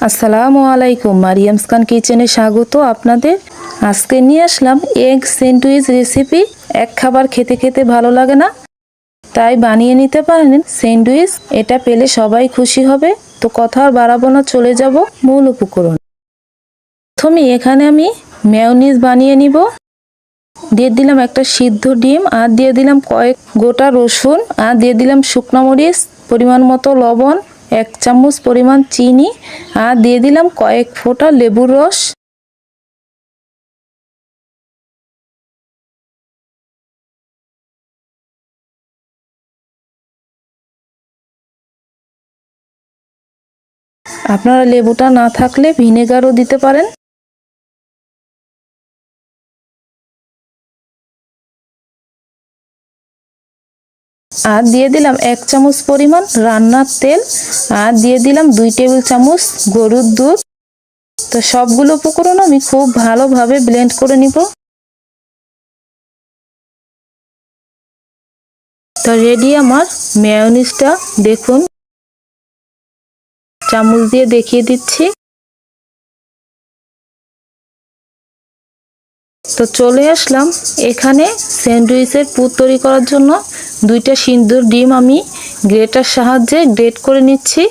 আসসালামু আলাইকুম, মারিয়ামস খান কিচেনে স্বাগত আপনাদের। আজকে নিয়ে আসলাম এগ স্যান্ডউইচ রেসিপি। এক খাবার খেতে খেতে ভালো লাগে না, তাই বানিয়ে নিতে পারেন স্যান্ডউইচ। এটা পেলে সবাই খুশি হবে। তো কথা আর বাড়াবো না, চলে যাব মূল উপকরণ। প্রথমে এখানে আমি মেয়োনিজ বানিয়ে নিব। দিয়ে দিলাম একটা সিদ্ধ ডিম, আর দিয়ে দিলাম কয়েক গোটা রসুন, আর দিয়ে দিলাম শুকনো মরিচ, পরিমাণ মতো লবণ, 1 চামচ পরিমাণ চিনি, আর দিয়ে দিলাম কয়েক ফোঁটা লেবুর রস। আপনারা লেবুটা না থাকলে ভিনেগারও দিতে পারেন। আর দিয়ে দিলাম 1 চামচ পরিমাণ রান্নার তেল, আর দিয়ে দিলাম 2 টেবিল চামচ গরুর দুধ। তো সবগুলো উপকরণ আমি খুব ভালোভাবে ব্লেন্ড করে নিব। তো রেডি আমার মেয়োনিজটা, দেখুন চামচ দিয়ে দেখিয়ে দিচ্ছি। তো চলে আসলাম এখানে স্যান্ডউইচের পুর তৈরি করার জন্য। 2টা সিদ্ধ ডিম আমি গ্রেটার সাহায্যে গ্রেট করে নিচ্ছি।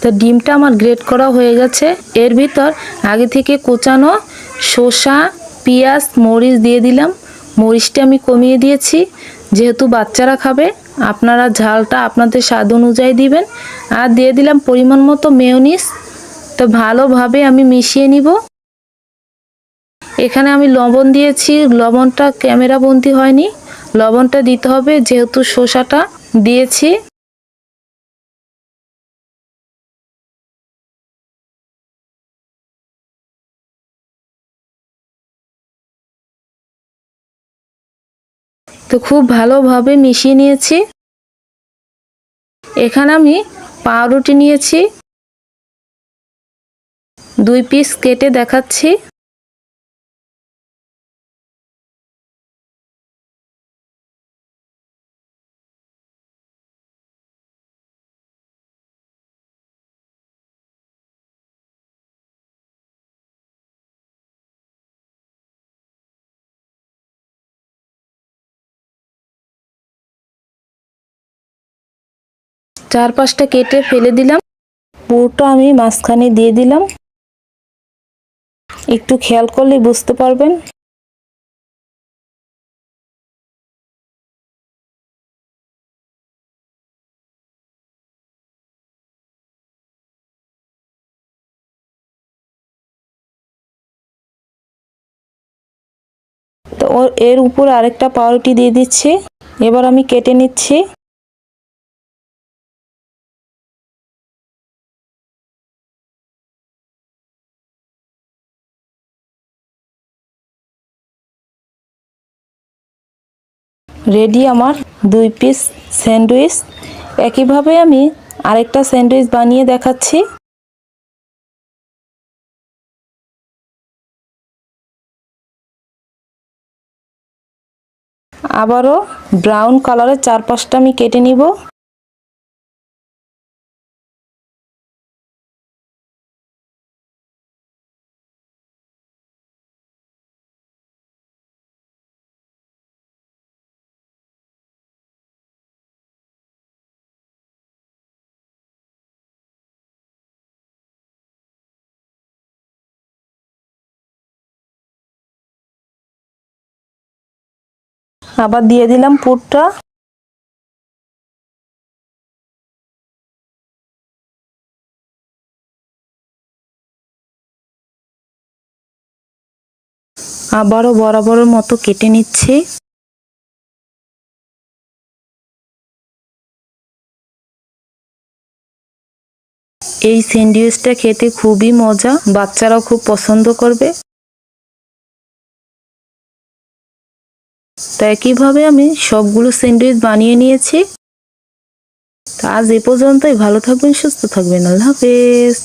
তো ডিমটা আমার গ্রেট করা হয়ে গেছে। এর ভিতর আগে থেকে কোচানো শসা, পেঁয়াজ, মরিচ দিয়ে দিলাম। মরিচটা আমি কমিয়ে দিয়েছি, যেহেতু বাচ্চারা খাবে। আপনারা ঝালটা আপনাদের স্বাদ অনুযায়ী দিবেন। আর দিয়ে দিলাম পরিমাণ মতো মেয়োনিজ। তো ভালোভাবে আমি মিশিয়ে নিব। এখানে আমি লবণ দিয়েছি, লবণটা ক্যামেরা বন্দি হয়নি। লবণটা দিতে হবে যেহেতু শসাটা দিয়েছি। তো খুব ভালোভাবে মিশিয়ে নিয়েছি। এখানে আমি পাউরুটি নিয়েছি, 2 পিস কেটে দেখাচ্ছি। চার পাঁচটা কেটে ফেলে দিলাম। পুরোটা আমি মাঝখানে দিয়ে দিলাম। একটু খেয়াল করলে বুঝতে পারবেন। তো এর উপর আরেকটা পাউরুটি দিয়ে দিচ্ছি। এবার আমি কেটে নিচ্ছি। রেডি আমার 2 পিস স্যান্ডউইচ। একইভাবে আমি আরেকটা স্যান্ডউইচ বানিয়ে দেখাচ্ছি। আবারও ব্রাউন কালারের 4-5টা আমি কেটে নিব। আবার দিয়ে দিলাম পুরটা। আবারও বরাবরের মতো কেটে নিচ্ছি। এই স্যান্ডউইচটা খেতে খুবই মজা, বাচ্চারাও খুব পছন্দ করবে। তাই কিভাবে আমি সবগুলো স্যান্ডউইচ বানিয়ে নিয়েছি। আজ এ পর্যন্তই। ভালো থাকবেন, সুস্থ থাকবেন। আল্লাহ হাফেজ।